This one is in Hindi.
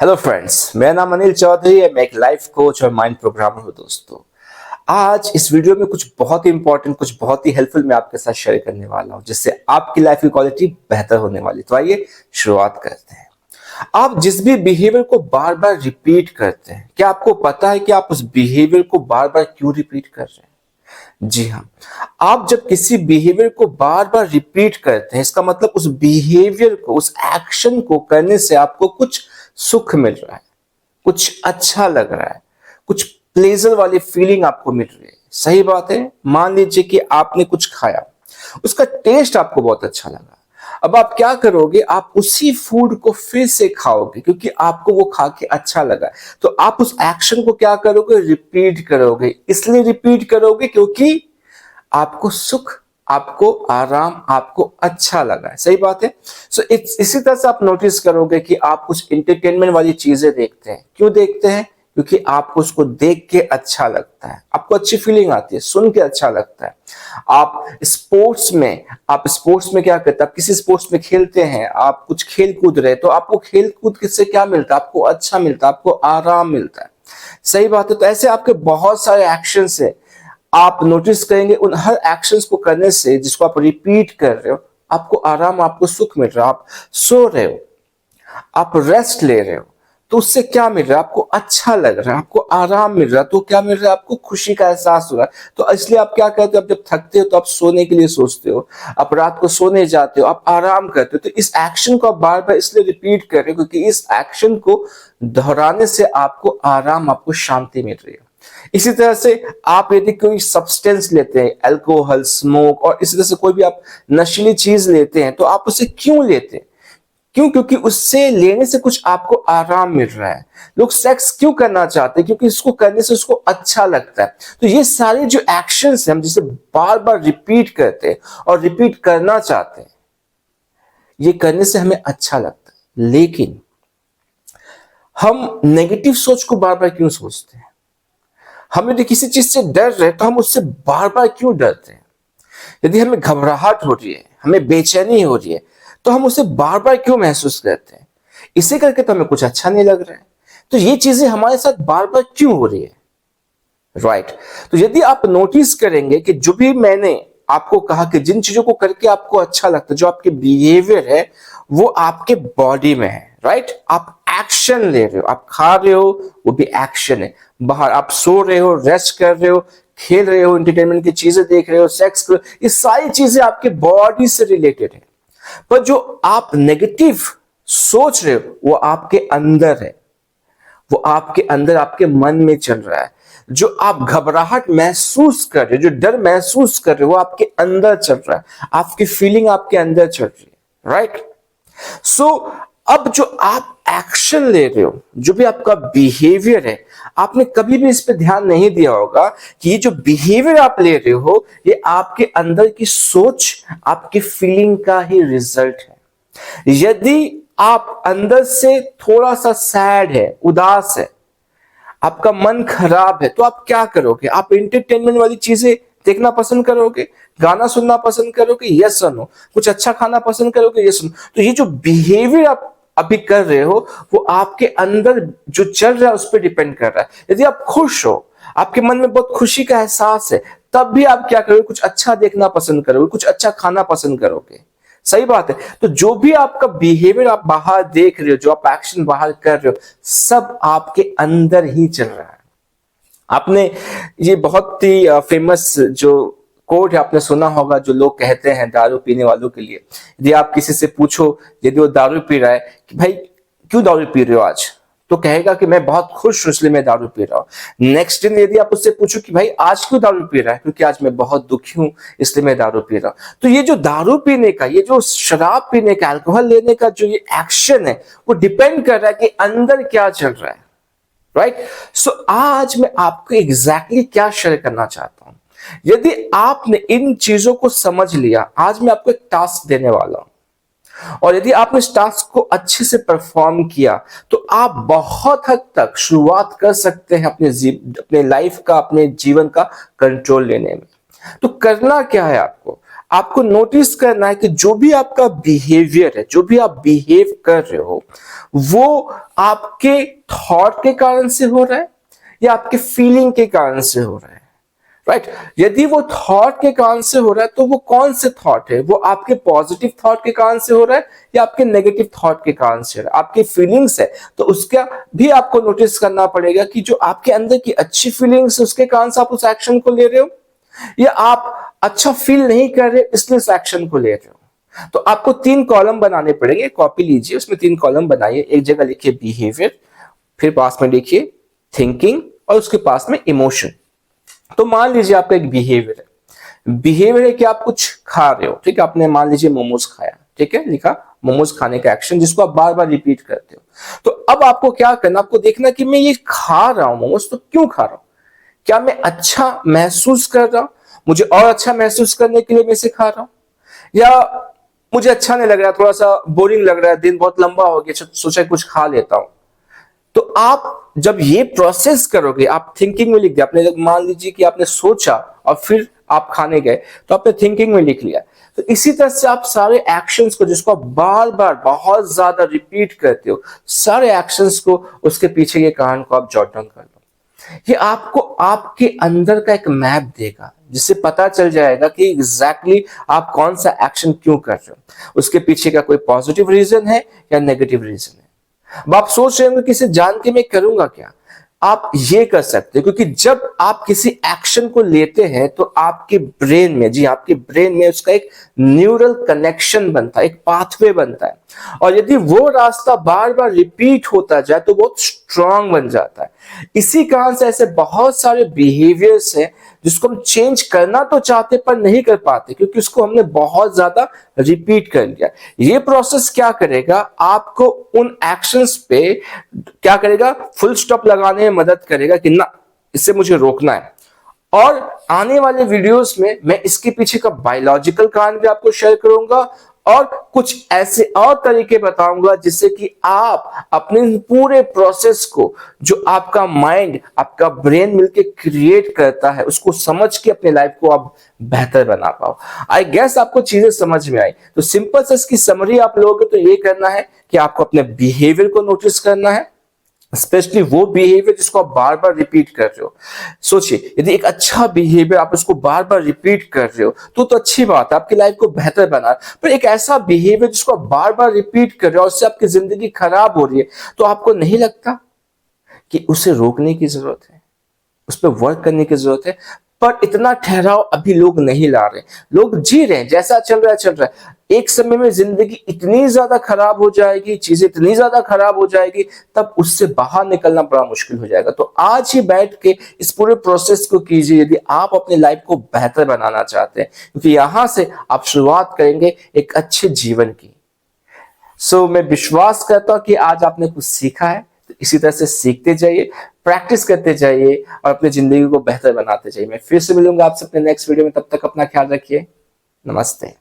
हेलो फ्रेंड्स, मेरा नाम अनिल चौधरी है। मैं एक लाइफ कोच और माइंड प्रोग्रामर हूँ। दोस्तों, आज इस वीडियो में कुछ बहुत ही इंपॉर्टेंट, कुछ बहुत ही हेल्पफुल मैं आपके साथ शेयर करने वाला हूँ, जिससे आपकी लाइफ की क्वालिटी बेहतर होने वाली। तो आइए शुरुआत करते हैं। आप जिस भी बिहेवियर को बार बार रिपीट करते हैं, क्या आपको पता है कि आप उस बिहेवियर को बार बार क्यों रिपीट कर रहे हैं? जी हाँ, आप जब किसी बिहेवियर को बार बार रिपीट करते हैं, इसका मतलब उस बिहेवियर को, उस एक्शन को करने से आपको कुछ सुख मिल रहा है, कुछ अच्छा लग रहा है, कुछ प्लेजर वाली फीलिंग आपको मिल रही है। सही बात है। मान लीजिए कि आपने कुछ खाया, उसका टेस्ट आपको बहुत अच्छा लगा। अब आप क्या करोगे? आप उसी फूड को फिर से खाओगे क्योंकि आपको वो खा के अच्छा लगा। तो आप उस एक्शन को क्या करोगे? रिपीट करोगे। इसलिए रिपीट करोगे क्योंकि आपको सुख, आपको आराम, आपको अच्छा लगा है। सही बात है। सो इसी तरह से आप नोटिस करोगे कि आप कुछ इंटरटेनमेंट वाली चीजें देखते हैं। क्यों देखते हैं? क्योंकि आपको उसको देख के अच्छा लगता है, आपको अच्छी फीलिंग आती है, सुन के अच्छा लगता है। आप स्पोर्ट्स में क्या करते हैं? आप किसी स्पोर्ट्स में खेलते हैं, आप कुछ खेल कूद रहे, तो आपको खेल कूद से क्या मिलता है? आपको अच्छा मिलता है, आपको आराम मिलता है। सही बात है। तो ऐसे आपके बहुत सारे एक्शंस है। आप नोटिस करेंगे उन हर एक्शंस को करने से, जिसको आप रिपीट कर रहे हो, आपको आराम, आपको सुख मिल रहा है। आप सो रहे हो, आप रेस्ट ले रहे हो, तो उससे क्या मिल रहा है? आपको अच्छा लग रहा है, आपको आराम मिल रहा है। तो क्या मिल रहा है? आपको खुशी का एहसास हो रहा है। तो इसलिए आप क्या करते हो? आप जब थकते हो तो आप सोने के लिए सोचते हो, आप रात को सोने जाते हो, आप आराम करते हो। तो इस एक्शन को आप बार बार इसलिए रिपीट कर रहे हो क्योंकि इस एक्शन को दोहराने से आपको आराम, आपको शांति मिल रही है। इसी तरह से आप यदि कोई सब्सटेंस लेते हैं, अल्कोहल, स्मोक, और इसी तरह से कोई भी आप नशीली चीज लेते हैं, तो आप उसे क्यों लेते हैं? क्यों? क्योंकि उससे लेने से कुछ आपको आराम मिल रहा है। लोग सेक्स क्यों करना चाहते हैं? क्योंकि इसको करने से उसको अच्छा लगता है। तो ये सारे जो एक्शंस हैं, हम जिसे बार बार रिपीट करते हैं और रिपीट करना चाहते हैं, ये करने से हमें अच्छा लगता है। लेकिन हम नेगेटिव सोच को बार बार क्यों सोचते हैं? हम यदि किसी चीज से डर रहे तो हम उससे बार बार क्यों डरते हैं? यदि हमें घबराहट हो रही है, हमें बेचैनी हो रही है, तो हम उसे बार बार क्यों महसूस करते हैं? इसे करके तो हमें कुछ अच्छा नहीं लग रहा है। तो ये चीजें हमारे साथ बार बार क्यों हो रही है? राइट। तो यदि आप नोटिस करेंगे कि जो भी मैंने आपको कहा कि जिन चीजों को करके आपको अच्छा लगता है, जो आपके बिहेवियर है, वो आपके बॉडी में है। राइट। आप एक्शन ले रहे हो, आप खा रहे हो, वो भी एक्शन है। बाहर आप सो रहे हो, रेस्ट कर रहे हो, खेल रहे हो, इंटरटेनमेंट की चीजें देख रहे हो, सेक्स कर रहे हो, ये सारी चीजें आपके बॉडी से रिलेटेड है। पर जो आप नेगेटिव सोच रहे हो, वो आपके अंदर है, वो आपके अंदर, आपके मन में चल रहा है। जो आप घबराहट महसूस कर रहे हो, जो डर महसूस कर रहे हो, वो आपके अंदर चल रहा है। आपकी फीलिंग आपके अंदर चल रही है। राइट। सो अब जो आप एक्शन ले रहे हो, जो भी आपका बिहेवियर है, आपने कभी भी इस पे ध्यान नहीं दिया होगा कि ये जो बिहेवियर आप ले रहे हो, ये आपके अंदर की सोच, आपकी फीलिंग का ही रिजल्ट है। यदि आप अंदर से थोड़ा सा सैड है, उदास है, आपका मन खराब है, तो आप क्या करोगे? आप एंटरटेनमेंट वाली चीजें देखना पसंद करोगे, गाना सुनना पसंद करोगे, यस और नो? कुछ अच्छा खाना पसंद करोगे, यस नो? तो ये जो बिहेवियर आप अभी कर रहे हो, वो आपके अंदर जो चल रहा है उस पर डिपेंड कर रहा है। यदि आप खुश हो, आपके मन में बहुत खुशी का एहसास है, तब भी आप क्या करोगे? कुछ अच्छा देखना पसंद करोगे, कुछ अच्छा खाना पसंद करोगे। सही बात है। तो जो भी आपका बिहेवियर आप बाहर देख रहे हो, जो आप एक्शन बाहर कर रहे हो, सब आपके अंदर ही चल रहा है। आपने ये बहुत ही फेमस जो कोट है, आपने सुना होगा, जो लोग कहते हैं दारू पीने वालों के लिए। यदि आप किसी से पूछो, यदि वो दारू पी रहा है, कि भाई क्यों दारू पी रहे हो आज, तो कहेगा कि मैं बहुत खुश हूं इसलिए मैं दारू पी रहा हूं। नेक्स्ट दिन यदि आप उससे पूछो कि भाई आज क्यों दारू पी रहा है, क्योंकि आज मैं बहुत दुखी हूं इसलिए मैं दारू पी रहा हूं। तो ये जो दारू पीने का, ये जो शराब पीने का, अल्कोहल लेने का जो ये एक्शन है, वो डिपेंड कर रहा है कि अंदर क्या चल रहा है। राइट। सो आज मैं आपको एग्जैक्टली क्या शेयर करना चाहता हूं। यदि आपने इन चीजों को समझ लिया, आज मैं आपको एक टास्क देने वाला हूं, और यदि आपने इस टास्क को अच्छे से परफॉर्म किया, तो आप बहुत हद तक शुरुआत कर सकते हैं अपने लाइफ का, अपने जीवन का कंट्रोल लेने में। तो करना क्या है आपको? आपको नोटिस करना है कि जो भी आपका बिहेवियर है, जो भी आप बिहेव कर रहे हो, वो आपके थॉट के कारण से हो रहा है या आपके फीलिंग के कारण से हो रहा है, राइट? यदि वो थॉट के कारण से हो रहा है तो वो कौन से थॉट है? वो आपके पॉजिटिव थॉट के कारण से हो रहा है या आपके नेगेटिव थॉट के कारण से हो रहा है? आपकी फीलिंग्स है तो उसका भी आपको नोटिस करना पड़ेगा कि जो आपके अंदर की अच्छी फीलिंग्स उसके कारण से आप उस एक्शन को ले रहे हो, या आप अच्छा फील नहीं कर रहे इसलिए उस एक्शन को ले रहे हो। तो आपको 3 कॉलम बनाने पड़ेंगे, कॉपी लीजिए, उसमें 3 कॉलम बनाइए। एक जगह लिखिए बिहेवियर, फिर पास में लिखिए थिंकिंग और उसके पास में इमोशन। तो मान लीजिए आपका एक बिहेवियर है, बिहेवियर है कि आप कुछ खा रहे हो, ठीक है? आपने मान लीजिए मोमोज खाया, ठीक है, लिखा मोमोज खाने का एक्शन जिसको आप बार बार रिपीट करते हो। तो अब आपको क्या करना, आपको देखना कि मैं ये खा रहा हूं मोमोज तो क्यों खा रहा हूं, क्या मैं अच्छा महसूस कर रहा हूं, मुझे और अच्छा महसूस करने के लिए मैं इसे खा रहा हूं, या मुझे अच्छा नहीं लग रहा, थोड़ा सा बोरिंग लग रहा है, दिन बहुत लंबा हो गया, सोचा कुछ खा लेता हूं। तो आप जब ये प्रोसेस करोगे, आप थिंकिंग में लिख दिया, आपने मान लीजिए कि आपने सोचा और फिर आप खाने गए तो आपने थिंकिंग में लिख लिया। तो इसी तरह से आप सारे एक्शंस को जिसको आप बार बार बहुत ज्यादा रिपीट करते हो, सारे एक्शंस को, उसके पीछे के कारण को आप जॉट डाउन कर लो। ये आपको आपके अंदर का एक मैप देगा जिससे पता चल जाएगा कि एग्जैक्टली आप कौन सा एक्शन क्यों कर रहे हो, उसके पीछे का कोई पॉजिटिव रीजन है या नेगेटिव रीजन है। अब आप सोच रहे होंगे कि इसे जान के मैं करूंगा क्या? आप ये कर सकते हैं, क्योंकि जब आप किसी एक्शन को लेते हैं तो आपके ब्रेन में, जी आपके ब्रेन में उसका एक न्यूरल कनेक्शन बनता है, एक पाथवे बनता है, और यदि वो रास्ता बार बार रिपीट होता जाए तो बहुत स्ट्रांग बन जाता है। इसी कारण से ऐसे बहुत सारे बिहेवियर्स हैं जिसको हम चेंज करना तो चाहते पर नहीं कर पाते, क्योंकि उसको हमने बहुत ज्यादा रिपीट कर लिया। ये प्रोसेस क्या करेगा, आपको उन एक्शंस पे क्या करेगा, फुल स्टॉप लगाने में मदद करेगा कि ना, इससे मुझे रोकना है। और आने वाले वीडियोस में मैं इसके पीछे का बायोलॉजिकल कारण भी आपको शेयर करूंगा और कुछ ऐसे और तरीके बताऊंगा जिससे कि आप अपने पूरे प्रोसेस को, जो आपका माइंड, आपका ब्रेन मिलके क्रिएट करता है, उसको समझ के अपने लाइफ को आप बेहतर बना पाओ। आई गेस आपको चीजें समझ में आई। तो सिंपल से इसकी समरी आप लोगों को तो ये करना है कि आपको अपने बिहेवियर को नोटिस करना है, स्पेशली वो बिहेवियर जिसको आप बार बार रिपीट कर रहे हो। सोचिए, यदि एक अच्छा बिहेवियर आप उसको बार बार रिपीट कर रहे हो तो अच्छी बात है, आपकी लाइफ को बेहतर बना। पर एक ऐसा बिहेवियर जिसको आप बार बार रिपीट कर रहे हो और उससे आपकी जिंदगी खराब हो रही है, तो आपको नहीं लगता कि उसे रोकने की जरूरत है, उस पर वर्क करने की जरूरत है? पर इतना ठहराव अभी लोग नहीं ला रहे, लोग जी रहे हैं, जैसा चल रहा है चल रहा है। एक समय में जिंदगी इतनी ज्यादा खराब हो जाएगी, चीजें इतनी ज्यादा खराब हो जाएगी, तब उससे बाहर निकलना बड़ा मुश्किल हो जाएगा। तो आज ही बैठ के इस पूरे प्रोसेस को कीजिए यदि आप अपनी लाइफ को बेहतर बनाना चाहते हैं, क्योंकि यहां से आप शुरुआत करेंगे एक अच्छे जीवन की। मैं विश्वास करता हूं कि आज आपने कुछ सीखा है। तो इसी तरह से सीखते जाइए, प्रैक्टिस करते जाइए और अपनी जिंदगी को बेहतर बनाते जाइए। मैं फिर से मिलूंगा आपसे अपने नेक्स्ट वीडियो में, तब तक अपना ख्याल रखिए। नमस्ते।